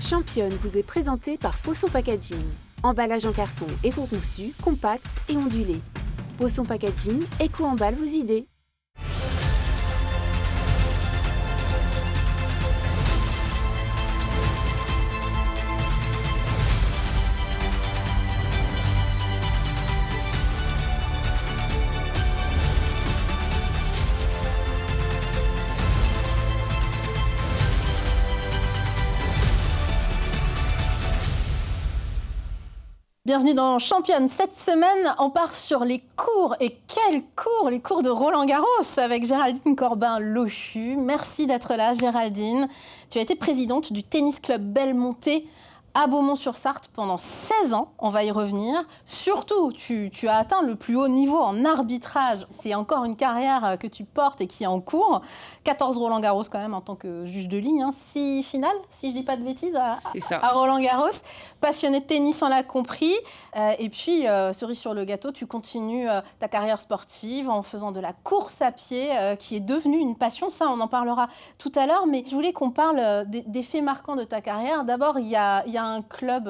Championne vous est présentée par Poisson Packaging. Emballage en carton éco-conçu, compact et ondulé. Poisson Packaging, éco-emballe vos idées. Bienvenue dans Championne. Cette semaine, on part sur les cours. Et quels cours! Les cours de Roland-Garros avec Géraldine Corbin-Lochu. Merci d'être là, Géraldine. Tu as été présidente du tennis club Belmonté à Beaumont-sur-Sarthe pendant 16 ans. On va y revenir. Surtout, tu as atteint le plus haut niveau en arbitrage. C'est encore une carrière que tu portes et qui est en cours. 14 Roland-Garros quand même en tant que juge de ligne. 6 finales, si je ne dis pas de bêtises, à Roland-Garros. Passionné de tennis, on l'a compris. Et puis, cerise sur le gâteau, tu continues ta carrière sportive en faisant de la course à pied qui est devenue une passion. Ça, on en parlera tout à l'heure. Mais je voulais qu'on parle des faits marquants de ta carrière. D'abord, il y a un club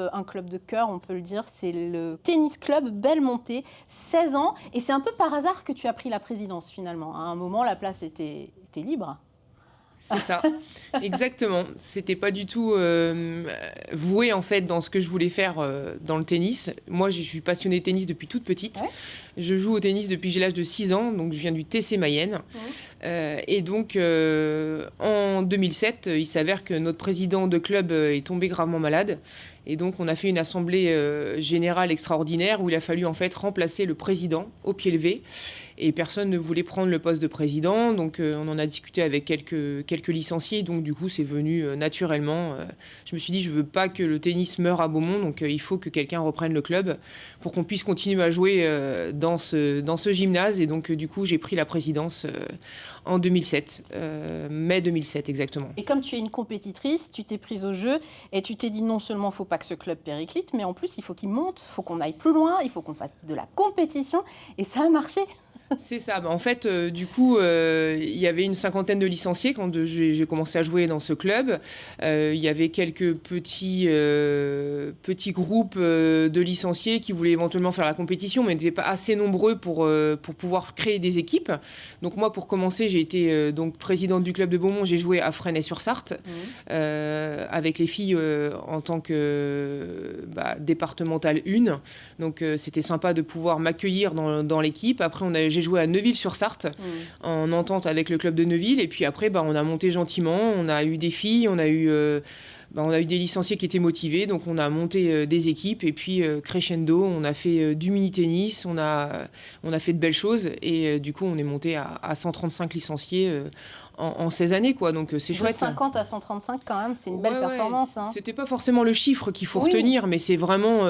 de cœur, on peut le dire, c'est le tennis club Belmonté, 16 ans, et c'est un peu par hasard que tu as pris la présidence finalement. À un moment, la place était libre. C'est ça, exactement. C'était pas du tout voué en fait dans ce que je voulais faire dans le tennis. Moi, je suis passionnée de tennis depuis toute petite. Ouais. Je joue au tennis depuis que j'ai l'âge de 6 ans, donc je viens du TC Mayenne. Ouais. Et donc, en 2007, il s'avère que notre président de club est tombé gravement malade. Et donc, on a fait une assemblée générale extraordinaire où il a fallu en fait remplacer le président au pied levé. Et personne ne voulait prendre le poste de président. Donc, on en a discuté avec quelques licenciés. Donc, du coup, c'est venu naturellement. Je me suis dit, je ne veux pas que le tennis meure à Beaumont. Donc, il faut que quelqu'un reprenne le club pour qu'on puisse continuer à jouer dans ce gymnase. Et donc, du coup, j'ai pris la présidence en 2007, mai 2007 exactement. Et comme tu es une compétitrice, tu t'es prise au jeu et tu t'es dit non seulement il ne faut pas que ce club périclite, mais en plus il faut qu'il monte, il faut qu'on aille plus loin, il faut qu'on fasse de la compétition. Et ça a marché. C'est ça. En fait, du coup, il y avait une cinquantaine de licenciés quand j'ai commencé à jouer dans ce club. Il y avait quelques petits groupes de licenciés qui voulaient éventuellement faire la compétition, mais n'étaient pas assez nombreux pour pouvoir créer des équipes. Donc moi, pour commencer, j'ai été donc présidente du club de Beaumont. J'ai joué à Fresnay-sur-Sarthe avec les filles en tant que départementale 1. Donc c'était sympa de pouvoir m'accueillir dans l'équipe. Après, j'ai joué à Neuville-sur-Sarthe en entente avec le club de Neuville. Et puis après, on a monté gentiment. On a eu des filles, on a eu des licenciés qui étaient motivés. Donc on a monté des équipes. Et puis crescendo, on a fait du mini-tennis. On a fait de belles choses. Et du coup, on est monté à 135 licenciés en 16 années, quoi. Donc c'est chouette. De 50 à 135 quand même, c'est une belle performance. Hein. C'était pas forcément le chiffre qu'il faut retenir, mais c'est vraiment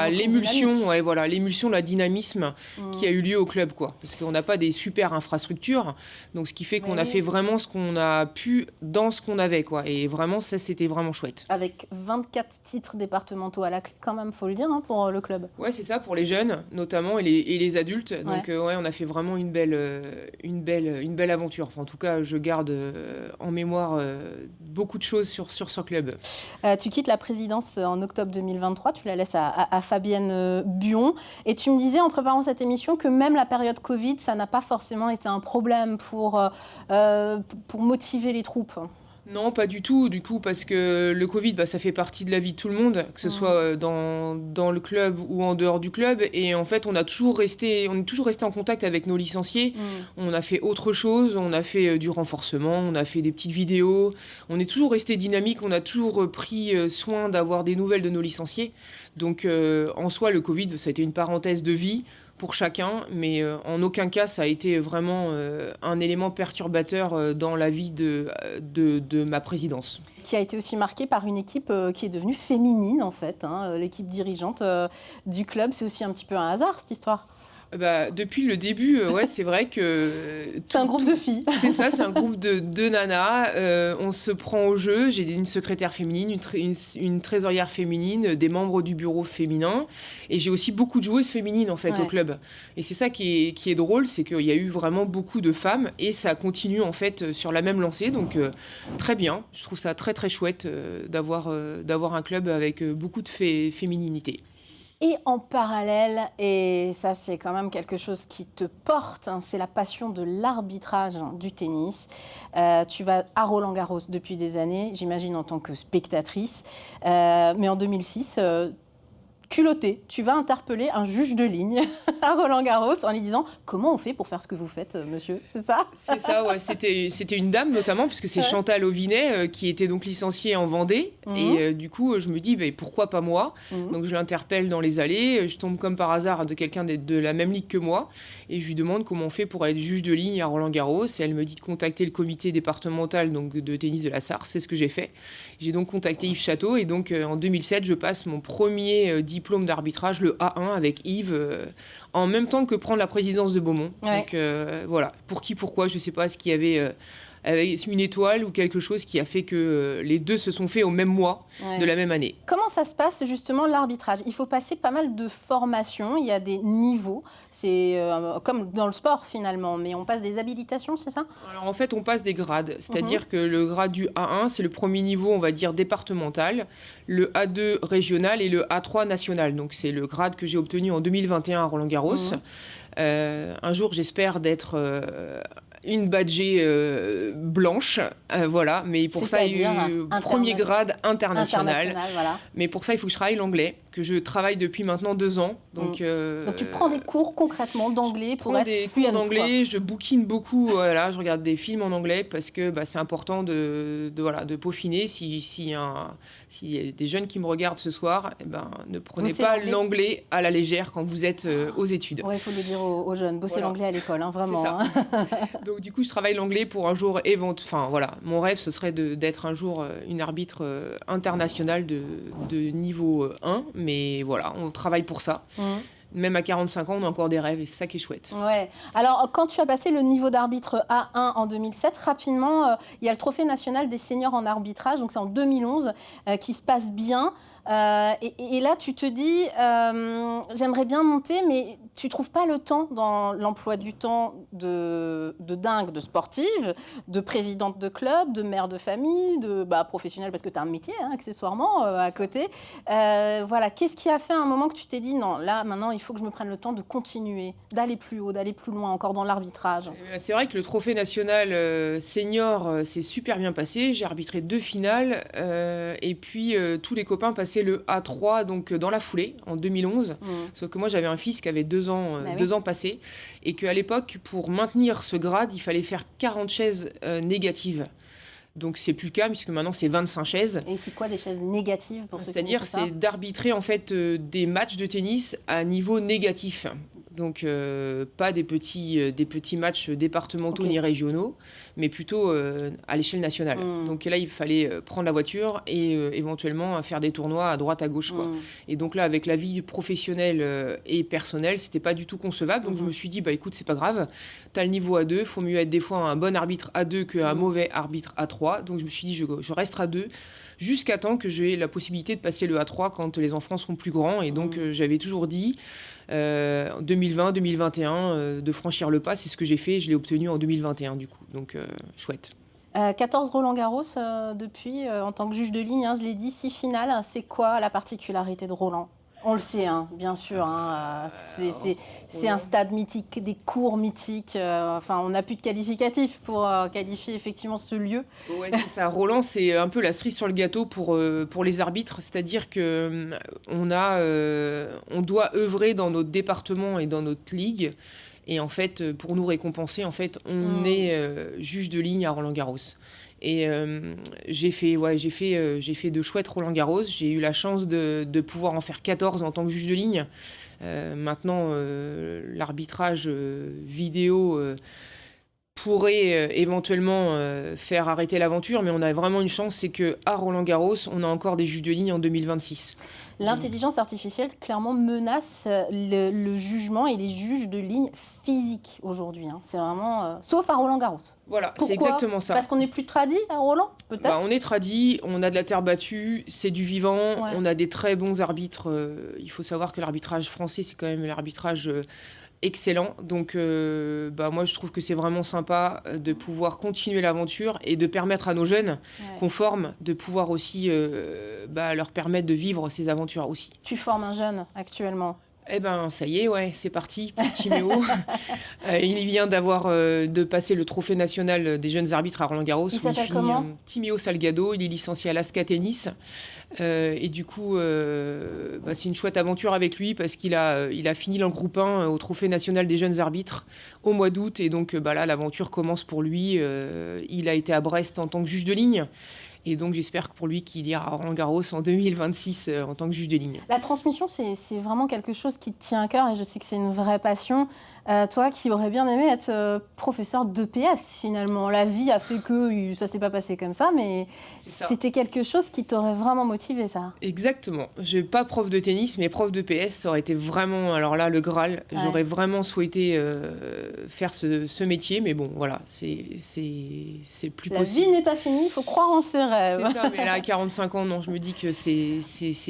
l'émulsion, l'émulsion, le dynamisme qui a eu lieu au club, quoi. Parce qu'on n'a pas des super infrastructures, donc ce qui fait qu'on a fait vraiment ce qu'on a pu dans ce qu'on avait, quoi. Et vraiment, ça, c'était vraiment chouette. Avec 24 titres départementaux à la clé, quand même, faut le dire, hein, pour le club. Ouais, c'est ça, pour les jeunes, notamment, et les adultes. Donc on a fait vraiment une belle aventure. Enfin, en tout cas, je garde en mémoire beaucoup de choses sur ce club. Tu quittes la présidence en octobre 2023, tu la laisses à Fabienne Buon. Et tu me disais en préparant cette émission que même la période Covid, ça n'a pas forcément été un problème pour motiver les troupes. Non, pas du tout, parce que le Covid, ça fait partie de la vie de tout le monde, que ce soit dans le club ou en dehors du club. Et en fait, on est toujours resté en contact avec nos licenciés. On a fait autre chose, on a fait du renforcement, on a fait des petites vidéos. On est toujours resté dynamique, on a toujours pris soin d'avoir des nouvelles de nos licenciés. Donc, en soi, le Covid, ça a été une parenthèse de vie pour chacun, mais en aucun cas ça a été vraiment un élément perturbateur dans la vie de ma présidence. Qui a été aussi marquée par une équipe qui est devenue féminine en fait, hein, l'équipe dirigeante du club. C'est aussi un petit peu un hasard cette histoire. Depuis le début, ouais, c'est vrai que... C'est un groupe de filles. C'est ça, c'est un groupe de nanas. On se prend au jeu. J'ai une secrétaire féminine, une trésorière féminine, des membres du bureau féminin. Et j'ai aussi beaucoup de joueuses féminines, en fait, au club. Et c'est ça qui est drôle, c'est qu'il y a eu vraiment beaucoup de femmes. Et ça continue, en fait, sur la même lancée. Donc, très bien. Je trouve ça très, très chouette d'avoir un club avec beaucoup de fémininité. Et en parallèle, et ça c'est quand même quelque chose qui te porte, hein, c'est la passion de l'arbitrage du tennis. Tu vas à Roland-Garros depuis des années, j'imagine en tant que spectatrice, mais en 2006, culotté, tu vas interpeller un juge de ligne à Roland-Garros en lui disant « Comment on fait pour faire ce que vous faites, monsieur ?» C'est ça ? C'est ça, ouais. C'était une dame notamment, puisque c'est Chantal Auvinet qui était donc licenciée en Vendée. Et du coup, je me dis, pourquoi pas moi ? Donc je l'interpelle dans les allées. Je tombe comme par hasard de quelqu'un de la même ligue que moi. Et je lui demande comment on fait pour être juge de ligne à Roland-Garros. Et elle me dit de contacter le comité départemental donc, de tennis de la Sarre. C'est ce que j'ai fait. J'ai donc contacté Yves Château. Et donc en 2007, je passe mon premier diplôme d'arbitrage, le A1, avec Yves, en même temps que prendre la présidence de Beaumont. Ouais. Donc voilà, pourquoi, je ne sais pas, ce qu'il y avait une étoile ou quelque chose qui a fait que les deux se sont faits au même mois de la même année. Comment ça se passe justement l'arbitrage ? Il faut passer pas mal de formations, il y a des niveaux, c'est comme dans le sport finalement, mais on passe des habilitations, c'est ça ? Alors en fait on passe des grades, c'est-à-dire que le grade du A1 c'est le premier niveau on va dire départemental, le A2 régional et le A3 national, donc c'est le grade que j'ai obtenu en 2021 à Roland-Garros. Un jour j'espère d'être... une badgée blanche, voilà. Mais pour ça, il y a eu premier grade international. Voilà. Mais pour ça, il faut que je travaille l'anglais, que je travaille depuis maintenant 2 ans. Donc tu prends des cours concrètement d'anglais pour être fluent. D'anglais, je bouquine beaucoup. Voilà, je regarde des films en anglais parce que c'est important de peaufiner. S'il y a des jeunes qui me regardent ce soir, ne prenez pas l'anglais à la légère quand vous êtes aux études. Oui, il faut le dire aux jeunes. Bosser l'anglais à l'école, hein, vraiment. C'est ça. Donc du coup, je travaille l'anglais pour un jour Enfin voilà, mon rêve, ce serait d'être un jour une arbitre internationale de niveau 1. Mais voilà, on travaille pour ça. Même à 45 ans, on a encore des rêves et c'est ça qui est chouette. Ouais. Alors, quand tu as passé le niveau d'arbitre A1 en 2007, rapidement, il y a le Trophée national des seniors en arbitrage, donc c'est en 2011, qui se passe bien. Et là, tu te dis, j'aimerais bien monter, mais tu ne trouves pas le temps dans l'emploi du temps de dingue, de sportive, de présidente de club, de mère de famille, de professionnelle, parce que tu as un métier, hein, accessoirement, à côté. Voilà. Qu'est-ce qui a fait à un moment que tu t'es dit, non, là, maintenant, il faut que je me prenne le temps de continuer, d'aller plus haut, d'aller plus loin, encore dans l'arbitrage ? C'est vrai que le Trophée national senior s'est super bien passé. J'ai arbitré 2 finales et puis tous les copains passaient le A3 donc dans la foulée en 2011. Sauf que moi j'avais un fils qui avait 2 ans passés et qu'à l'époque pour maintenir ce grade il fallait faire 40 chaises négatives. Donc c'est plus le cas puisque maintenant c'est 25 chaises. Et c'est quoi des chaises négatives pour ceux qui C'est-à-dire c'est d'arbitrer en fait des matchs de tennis à niveau négatif. Donc pas des petits matchs départementaux ni régionaux, mais plutôt à l'échelle nationale. Donc là, il fallait prendre la voiture et éventuellement faire des tournois à droite, à gauche. Quoi. Et donc là, avec la vie professionnelle et personnelle, c'était pas du tout concevable. Donc je me suis dit, écoute, c'est pas grave, t'as le niveau A2, faut mieux être des fois un bon arbitre A2 qu'un mauvais arbitre A3. Donc je me suis dit, je reste A2 jusqu'à temps que j'ai la possibilité de passer le A3 quand les enfants seront plus grands. Et donc j'avais toujours dit... 2020-2021 de franchir le pas, c'est ce que j'ai fait, je l'ai obtenu en 2021 du coup, donc chouette. 14 Roland-Garros depuis, en tant que juge de ligne, je l'ai dit, 6 finales, c'est quoi la particularité de Roland ? On le sait, bien sûr, c'est un stade mythique, des cours mythiques, on n'a plus de qualificatif pour qualifier effectivement ce lieu. Ouais, c'est ça. Roland, c'est un peu la cerise sur le gâteau pour les arbitres, c'est-à-dire qu'on doit œuvrer dans notre département et dans notre ligue, et en fait, pour nous récompenser, en fait, on est juge de ligne à Roland-Garros. Et j'ai fait de chouettes Roland-Garros. J'ai eu la chance de pouvoir en faire 14 en tant que juge de ligne. Maintenant, l'arbitrage vidéo pourrait éventuellement faire arrêter l'aventure, mais on a vraiment une chance, c'est qu'à Roland-Garros, on a encore des juges de ligne en 2026. L'intelligence artificielle clairement menace le jugement et les juges de ligne physiques aujourd'hui. C'est vraiment... sauf à Roland-Garros. Voilà, Pourquoi ? C'est exactement ça. Parce qu'on n'est plus tradit à Roland, peut-être ? On est tradit, on a de la terre battue, c'est du vivant, on a des très bons arbitres. Il faut savoir que l'arbitrage français, c'est quand même l'arbitrage excellent. Donc moi, je trouve que c'est vraiment sympa de pouvoir continuer l'aventure et de permettre à nos jeunes qu'on forme de pouvoir aussi leur permettre de vivre ces aventures aussi. Tu formes un jeune actuellement ? Eh ben, ça y est, c'est parti pour Timéo. Il vient de passer le trophée national des jeunes arbitres à Roland-Garros. Il s'appelle comment ? Timéo Salgado, il est licencié à l'ASCA Tennis. Et du coup, c'est une chouette aventure avec lui parce qu'il a fini le groupe 1 au trophée national des jeunes arbitres au mois d'août. Et donc là, l'aventure commence pour lui. Il a été à Brest en tant que juge de ligne. Et donc, j'espère que pour lui qu'il ira à Roland-Garros en 2026 en tant que juge de ligne. La transmission, c'est vraiment quelque chose qui te tient à cœur et je sais que c'est une vraie passion. Toi qui aurais bien aimé être professeur d'EPS, finalement. La vie a fait que ça ne s'est pas passé comme ça, mais c'était quelque chose qui t'aurait vraiment motivé, ça. Exactement. Je n'ai pas prof de tennis, mais prof d'EPS, ça aurait été vraiment, alors là, le Graal. Ouais. J'aurais vraiment souhaité faire ce métier, mais bon, voilà, c'est plus possible. La vie n'est pas finie, il faut croire en ses rêves. C'est ça, mais là, à 45 ans, non, je me dis que c'est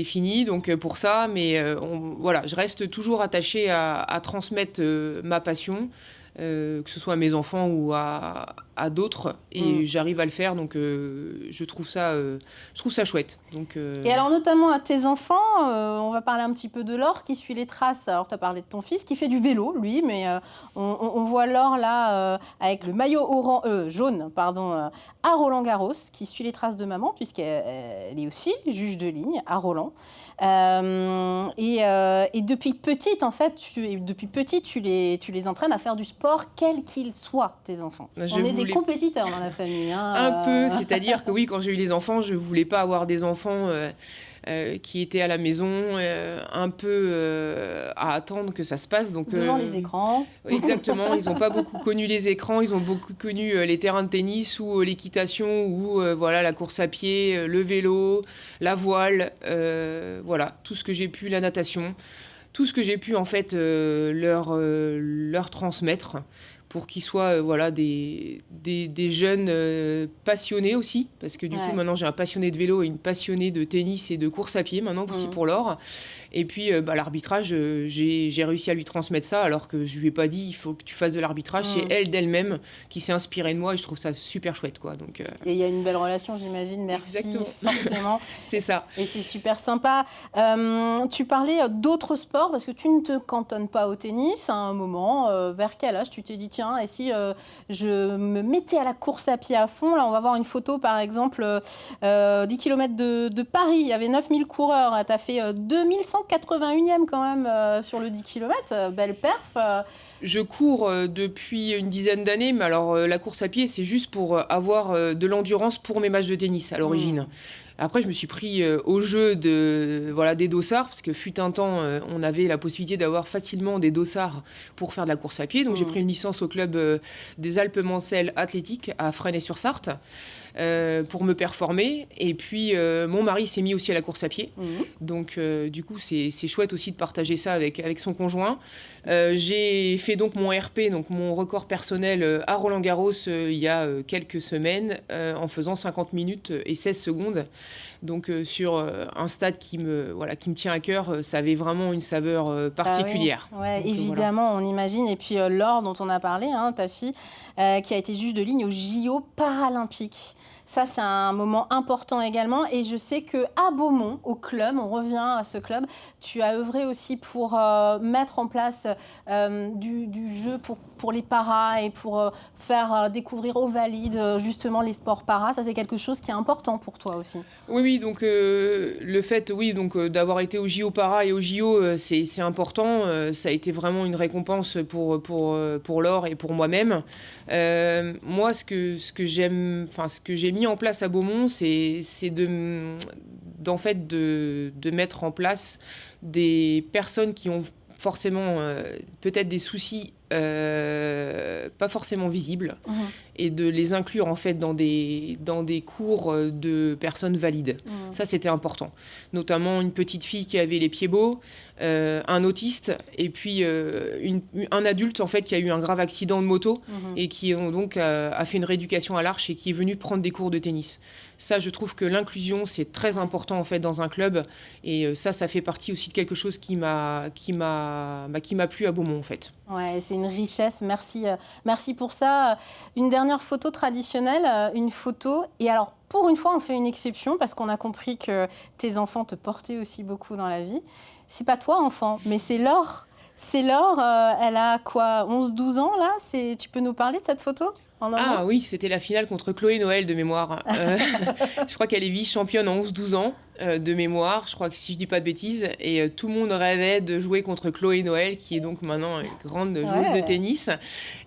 fini, donc pour ça, mais je reste toujours attachée à transmettre ma passion, que ce soit à mes enfants ou à d'autres, et j'arrive à le faire, donc je trouve ça chouette. Donc, Et alors, notamment à tes enfants, on va parler un petit peu de Laure qui suit les traces. Alors, tu as parlé de ton fils qui fait du vélo, lui, mais on voit Laure là, avec le maillot jaune, à Roland-Garros, qui suit les traces de maman, puisqu'elle est aussi juge de ligne à Roland. Et depuis petite, en fait, tu les entraînes à faire du sport, quel qu'il soit, tes enfants. On est des compétiteurs dans la famille. Un peu, c'est-à-dire que oui, quand j'ai eu les enfants, je ne voulais pas avoir des enfants qui étaient à la maison, un peu à attendre que ça se passe. Donc, devant les écrans. Exactement, ils n'ont pas beaucoup connu les écrans, ils ont beaucoup connu les terrains de tennis ou l'équitation ou la course à pied, le vélo, la voile, tout ce que j'ai pu, la natation, tout ce que j'ai pu en fait leur transmettre pour qu'ils soient des jeunes passionnés aussi, parce que du coup maintenant j'ai un passionné de vélo et une passionnée de tennis et de course à pied maintenant aussi pour Laure. Et puis l'arbitrage, j'ai réussi à lui transmettre ça alors que je lui ai pas dit il faut que tu fasses de l'arbitrage. C'est elle d'elle-même qui s'est inspirée de moi et je trouve ça super chouette, quoi. Donc, Et il y a une belle relation, j'imagine. Merci. Exactement. Forcément. C'est ça. Et c'est super sympa. Tu parlais d'autres sports parce que tu ne te cantonnes pas au tennis à un moment. Vers quel âge tu t'es dit tiens, et si je me mettais à la course à pied à fond? Là, on va voir une photo par exemple 10 km de Paris. Il y avait 9000 coureurs. Tu as fait 2181e quand même sur le 10 km. Belle perf. Je cours depuis une dizaine d'années, mais alors la course à pied, c'est juste pour avoir de l'endurance pour mes matchs de tennis à l'origine. Après, je me suis pris au jeu des dossards, parce que fut un temps, on avait la possibilité d'avoir facilement des dossards pour faire de la course à pied. Donc, j'ai pris une licence au club des Alpes-Mancelles Athlétiques à Fresnes-sur-Sarthe. Pour me performer. Et puis, mon mari s'est mis aussi à la course à pied. Donc, du coup, c'est chouette aussi de partager ça avec son conjoint. J'ai fait donc mon RP, donc mon record personnel à Roland-Garros il y a quelques semaines en faisant 50 minutes et 16 secondes. Donc, sur un stade qui me tient à cœur, ça avait vraiment une saveur particulière. Ah oui. Ouais, donc, évidemment, on imagine. Et puis, Laure, dont on a parlé, ta fille, qui a été juge de ligne aux JO paralympiques. Ça, c'est un moment important également. Et je sais qu'à Beaumont, au club, on revient à ce club, tu as œuvré aussi pour mettre en place du jeu pour les paras et pour faire découvrir aux valides justement les sports paras. Ça, c'est quelque chose qui est important pour toi aussi. Oui, donc le fait d'avoir été au JO Para et au JO, c'est important. Ça a été vraiment une récompense pour Laure et pour moi-même. Moi, ce que j'ai mis en place à Beaumont, c'est de mettre en place des personnes qui ont forcément peut-être des soucis pas forcément visibles, et de les inclure en fait dans des cours de personnes valides. Ça, c'était important. Notamment une petite fille qui avait les pieds beaux, un autiste, et puis un adulte en fait qui a eu un grave accident de moto et qui donc a fait une rééducation à l'arche et qui est venu prendre des cours de tennis. Ça, je trouve que l'inclusion, c'est très important en fait dans un club, et ça fait partie aussi de quelque chose qui m'a plu à Beaumont en fait. Ouais, c'est une richesse. Merci pour ça. Une dernière photo traditionnelle, une photo. Et alors, pour une fois, on fait une exception parce qu'on a compris que tes enfants te portaient aussi beaucoup dans la vie. C'est pas toi, enfant, mais c'est Laure. C'est Laure, elle a quoi, 11-12 ans là? Tu peux nous parler de cette photo? Ah oui, c'était la finale contre Chloé Noël de mémoire. Je crois qu'elle est vice-championne en 11-12 ans de mémoire, je crois que si je dis pas de bêtises. Et tout le monde rêvait de jouer contre Chloé Noël, qui est donc maintenant une grande joueuse de tennis.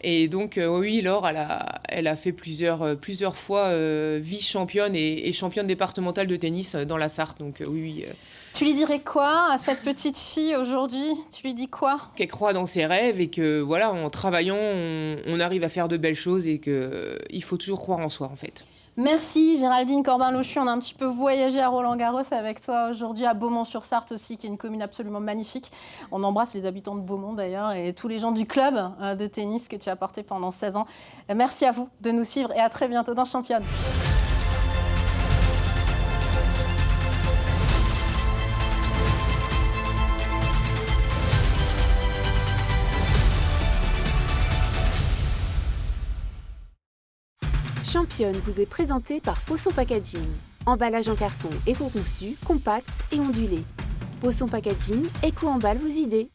Et donc oui, Laure, elle a fait plusieurs fois vice-championne et championne départementale de tennis dans la Sarthe. Donc oui. Tu lui dirais quoi à cette petite fille aujourd'hui? Tu lui dis quoi? Qu'elle croit dans ses rêves et que voilà, en travaillant, on arrive à faire de belles choses, et qu'il faut toujours croire en soi en fait. Merci Géraldine Corbin-Lochu, on a un petit peu voyagé à Roland-Garros avec toi aujourd'hui, à Beaumont-sur-Sarthe aussi, qui est une commune absolument magnifique. On embrasse les habitants de Beaumont d'ailleurs et tous les gens du club de tennis que tu as porté pendant 16 ans. Merci à vous de nous suivre et à très bientôt dans Championne. Championne vous est présentée par Poisson Packaging. Emballage en carton éco-conçu, compact et ondulé. Poisson Packaging, éco-emballe vos idées.